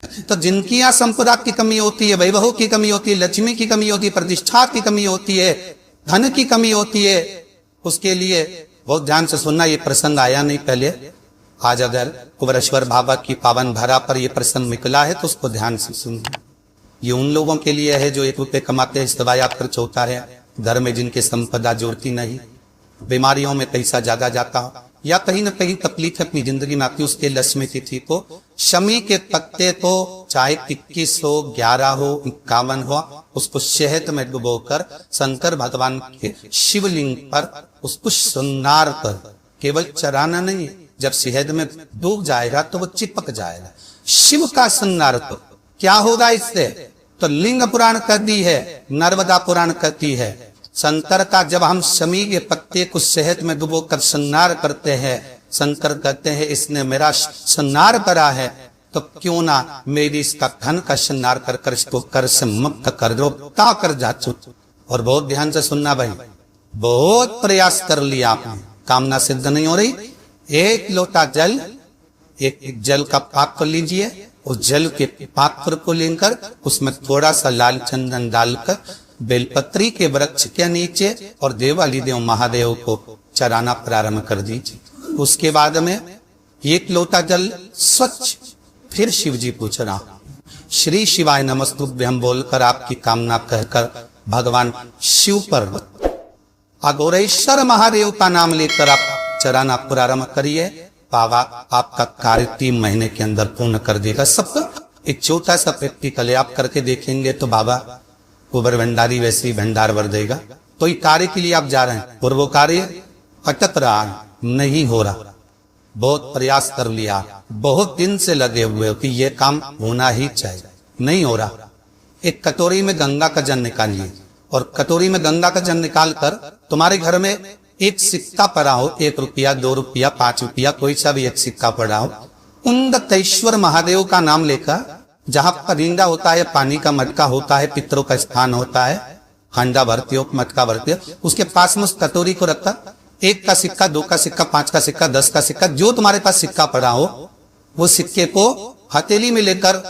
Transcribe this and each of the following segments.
तो जिनकी यहाँ संपदा की कमी होती है, वैभव की कमी होती है, लक्ष्मी की कमी होती है, प्रतिष्ठा की कमी होती है, धन की कमी होती है, उसके लिए बहुत ध्यान से सुनना। ये प्रसंग आया नहीं पहले, आज अगर कुबरेश्वर बाबा की पावन धरा पर ये प्रसंग निकला है तो उसको ध्यान से सुनना। ये उन लोगों के लिए है जो 1 रुपये कमाते हैं, इस दवाया खर्च होता है, घर में जिनके संपदा जोड़ती नहीं, बीमारियों में पैसा ज्यादा जाता, या कहीं ना कहीं तकलीफ अपनी जिंदगी में आती, उसके लक्ष्मी तिथि को शमी के पत्ते को चाहे 21 हो, 11 हो, 51 हो, उसको शहद में डुबोकर शंकर भगवान के शिवलिंग पर उसको श्रृंगार कर, केवल चराना नहीं, जब शहद में डूब जाएगा तो वो चिपक जाएगा। शिव का श्रृंगार तो क्या होगा इससे? तो लिंग पुराण कहती है, नर्मदा पुराण कहती है, शंकर का जब हम शमी के पत्ते को शहद में डुबोकर श्रृंगार करते हैं, शंकर कहते हैं इसने मेरा श्रृंगार करा है, तो क्यों ना मेरी इसका धन का श्रृंगार कर कर इसको कर से मुक्त कर दो, ता कर जाचू। और बहुत ध्यान से सुनना भाई, बहुत प्रयास कर लिया आपने, कामना सिद्ध नहीं हो रही, 1 लोटा जल, एक जल का पात्र लीजिए, उस जल के पात्र को लेकर उसमें थोड़ा सा लाल चंदन डालकर बेलपत्री के वृक्ष के नीचे और देवाली देव महादेव को चराना प्रारंभ कर दीजिए। उसके बाद में 1 लोटा जल स्वच्छ, फिर शिव जी पूछ रहा, श्री शिवाय नमस्तुभ्यं बोलकर आपकी कामना कहकर भगवान शिव पर अघोरेश्वर महादेव का नाम लेकर आप चराना प्रारंभ करिए। बाबा आपका कार्य 3 महीने के अंदर पूर्ण कर देगा। सबका एक छोटा सा प्रैक्टिकल आप करके देखेंगे तो बाबा कुबर भंडारी वैसे ही भंडार भर देगा। तो ये कार्य के लिए आप जा रहे हैं और वो कार्य अटक रहा है, नहीं हो रहा, बहुत प्रयास कर लिया, बहुत दिन से लगे हुए हो कि ये काम होना ही चाहिए, नहीं हो रहा। एक कटोरी में गंगा का जल निकालिए और कटोरी में गंगा का जल निकाल कर तुम्हारे घर में एक सिक्का पड़ा हो, 1 रुपया, 2 रुपया, 5 रुपया, कोई सा भी एक सिक्का पड़ा हो, उन्नतेश्वर महादेव का नाम लेकर, जहां परिंदा होता है, पानी का मटका होता है, पितरों का स्थान होता है, हांडा भरती हो, मटका भरती हो, उसके पास में उस कटोरी को रखकर 1 का सिक्का, 2 का सिक्का, 5 का सिक्का, 10 का सिक्का, जो तुम्हारे पास सिक्का पड़ा हो, वो सिक्के को हथेली में लेकर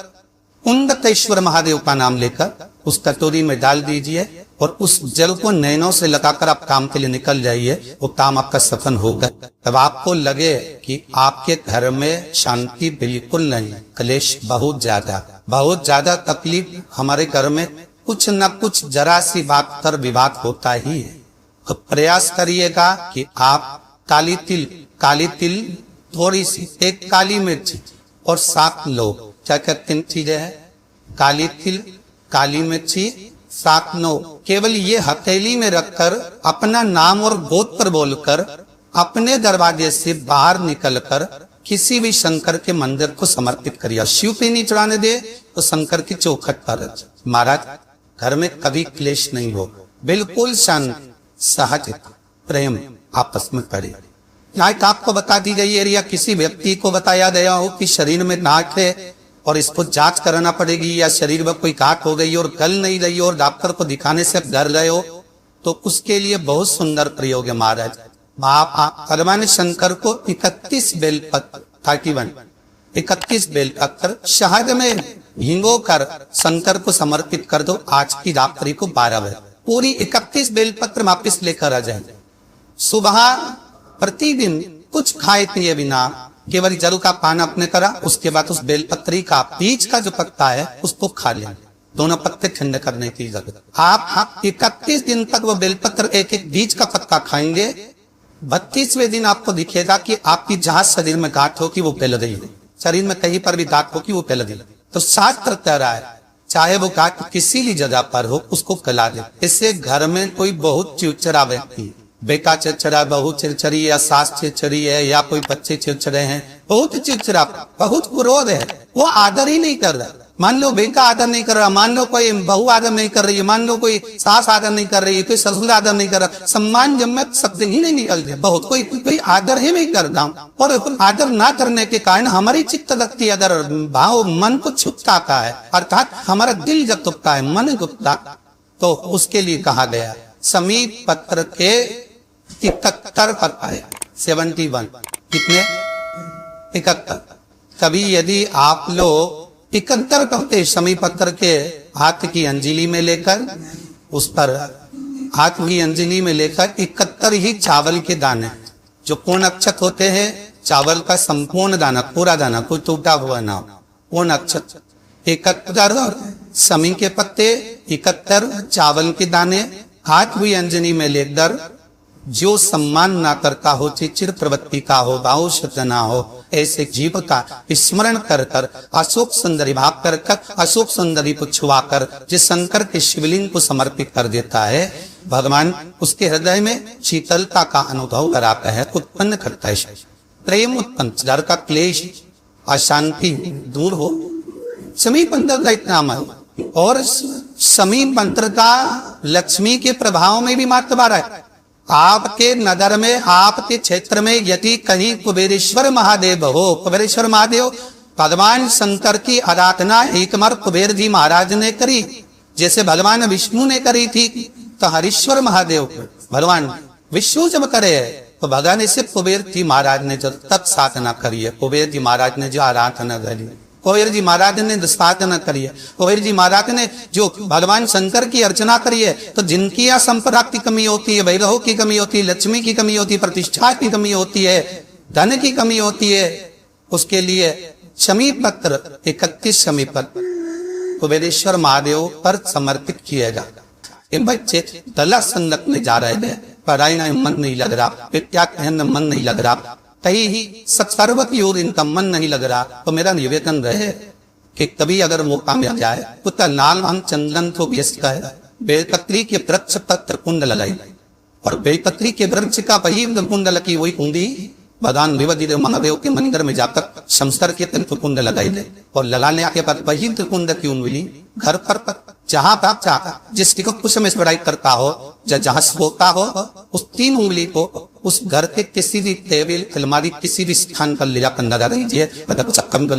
उन्नतेश्वर महादेव का नाम लेकर उस कटोरी में डाल दीजिए और उस जल को नैनों से लगाकर आप काम के लिए निकल जाइए। वो काम आपका सफल होगा। तब आपको लगे कि आपके घर में शांति बिल्कुल नहीं, क्लेश बहुत ज्यादा तकलीफ, हमारे घर में कुछ न कुछ जरा सी बात पर विवाद होता ही है। तो प्रयास करिएगा कि आप काली तिल थोड़ी सी, 1 काली मिर्च और 7 लोग, क्या क्या 3 चीजें हैं, काली तिल, काली मिर्ची, 7 नो, केवल ये हथेली में रखकर अपना नाम और गोत्र बोलकर अपने दरवाजे से बाहर निकलकर किसी भी शंकर के मंदिर को समर्पित करिए। शिव पे नहीं चढ़ाने दे तो शंकर की चौखट पर। महाराज घर में कभी क्लेश नहीं हो, बिल्कुल शांति, सहज प्रेम आपस में करे। नाक आपको बता दी गई है या किसी व्यक्ति को बताया गया हो कि शरीर में नाक है और इसको जांच कराना पड़ेगी, या शरीर में कोई काट हो गई और गल नहीं रही और डॉक्टर को दिखाने से डर गए हो, तो उसके लिए बहुत सुंदर प्रयोग है महाराज। भगवान शंकर को 31 बेलपत्र 31 बेलपत्र शहद में भिगो कर शंकर को समर्पित कर दो। आज की रात्रि को 12 बजे पूरी 31 बेलपत्र वापिस लेकर आ जाए। सुबह प्रतिदिन कुछ खाए पिए बिना केवल जल का पान अपने करा, उसके बाद उस बेलपत्री का बीज का जो पत्ता है उसको खा लें। दोनों पत्ते ठंडे करने की जरूरत। आप 31 दिन तक वो बेलपत्र एक एक बीज का पत्ता खाएंगे। 32वें दिन आपको दिखेगा कि आपकी जहां शरीर में गांठ हो कि वो फैल गई है, शरीर में कहीं पर भी गांठ हो कि वो फैल गई। तो शास्त्र कह रहा है चाहे वो गांठ किसी भी जगह पर हो उसको फैला दे। इससे घर में कोई बहुत चिड़चिड़ा व्यक्ति, बेटा चिड़चिड़ा, बहू चिड़चिड़ी है, सास चिड़चिड़ी है, या कोई बच्चे चिड़चिड़े हैं, बहुत चिड़चिड़ा, बहुत क्रोध है, वो आदर ही नहीं कर रहा। मान लो बेटा आदर नहीं कर रहा, मान लो कोई बहू आदर नहीं कर रही है, मान लो कोई सास आदर नहीं कर रही है, कोई ससुर आदर नहीं कर रहा, सम्मान जम्मत शब्द ही नहीं निकलते, बहुत कोई आदर ही नहीं करता। और आदर ना करने के कारण हमारी चित्त लगती है, अदर भाव मन को छुपता है, अर्थात हमारा दिल जब तुपता है, मन गुप्ता, तो उसके लिए कहा गया समीप पत्र के 71 पत्ता है, 71 कितने 71। कभी यदि आप लोग 71 कहते शमी पत्थर के हाथ की अंजलि में लेकर, उस पर हाथ की अंजलि में लेकर 71 ही चावल के दाने, जो पूर्ण अक्षत होते हैं, चावल का संपूर्ण दाना, पूरा दाना, कोई टूटा हुआ ना, पूर्ण अक्षत 71 शमी के पत्ते, 71 चावल के दाने हाथ हुई अंजनी में लेकर, जो सम्मान ना करता हो, चिर प्रवृत्ति का हो, भाव शुद्ध ना हो, ऐसे जीव का स्मरण कर कर, अशोक सुंदरी भाव कर कर, अशोक सुंदरी को छुआ कर जिस शंकर के शिवलिंग को समर्पित कर देता है, भगवान उसके हृदय में शीतलता का अनुभव कराता है, उत्पन्न करता है, प्रेम उत्पन्न, डर का क्लेश, अशांति दूर हो। शमी मंत्र का इतना अमल, और शमी मंत्र का लक्ष्मी के प्रभाव में भी मातबार है। आपके नगर में, आपके क्षेत्र में यदि कहीं कुबेरेश्वर महादेव हो, कुबेरेश्वर महादेव भगवान शंकर की आराधना एक बार कुबेर जी महाराज ने करी, जैसे भगवान विष्णु ने करी थी, तो हरीश्वर महादेव भगवान विष्णु जब करे तो भगवान ऐसे कुबेर जी महाराज ने जब तक साधना करी है, कुबेर जी महाराज ने जो आराधना करी, कुबेर जी महाराज ने साधना करी है, कुबेर जी महाराज ने जो भगवान शंकर की अर्चना करी है, तो जिनकी यहाँ संपदा की कमी होती है, वैभव की कमी होती है, लक्ष्मी की कमी होती है, प्रतिष्ठा की कमी होती है, धन की कमी होती है, उसके लिए शमी पत्र 31 शमी पत्र कुबेरेश्वर महादेव पर समर्पित किया जाता। बच्चे तला संगतने जा रहे थे, पढ़ाई में मन नहीं लग रहा, विद्या कहने मन नहीं लग रहा, कहीं ही सर्वत योर इनका मन नहीं लग रहा, तो मेरा निवेदन रहे कि कभी अगर मौका मिल जाए तो लाल हम चंदन तो व्यस्त का है, बेलपत्री के वृक्ष पर त्रिकुंड लगाई, और बेलपत्री के वृक्ष का वही कुंड लगी, वही कुंडी भगवान देव महादेव के मंदिर में जाकर शमस्तर के त्रिकुंड लगाई दे, और लगाने के बाद वही त्रिकुंड की उंगली घर पर जहां आप चाहता, जिस को कुछ में बड़ाई करता हो, जहां सोता हो, उस 3 उंगली को उस घर के किसी भी टेबल अलमारी किसी भी स्थान पर ले जाकर लगा दीजिए,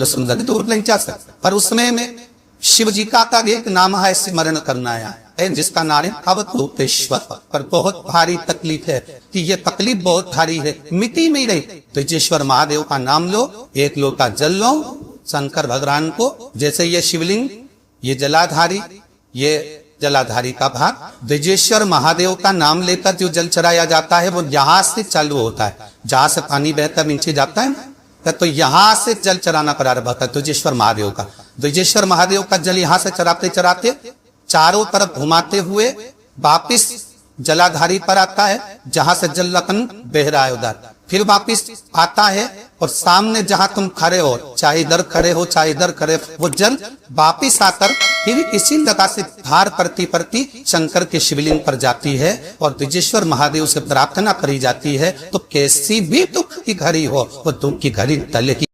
सुंदर दूर नहीं जा सकता, पर उसमें में शिव जी का एक नाम है, स्मरण करना है, जिसका नाम है अवधूतेश्वर। पर बहुत भारी तकलीफ है कि ये तकलीफ बहुत भारी है, मिट्टी में ही रही, तो तेजेश्वर महादेव का नाम लो, एक लोटा जल लो, शंकर भगवान को, जैसे ये शिवलिंग, ये जलाधारी, ये जलाधारी का भाग, तेजेश्वर महादेव का नाम लेकर जो जल चढ़ाया जाता है वो यहाँ से चालू होता है, जहां से पानी बहकर नीचे जाता है, तो यहाँ से जल चढ़ाना प्रारंभ होता है तेजेश्वर महादेव का। तेजेश्वर महादेव का जल यहाँ से चढ़ाते चढ़ाते चारों तरफ घुमाते हुए वापिस जलाधारी पर आता है, जहां से जल लखन बह रहा है उधर, फिर वापिस आता है, और सामने जहां तुम खड़े हो, चाहे इधर खड़े हो चाहे इधर खड़े, वो जल वापिस आकर फिर इसी जगह से धार परती परती शंकर के शिवलिंग पर जाती है, और तेजेश्वर महादेव से प्रार्थना करी जाती है, तो कैसी भी दुख की घड़ी हो, वो दुख की घड़ी टले की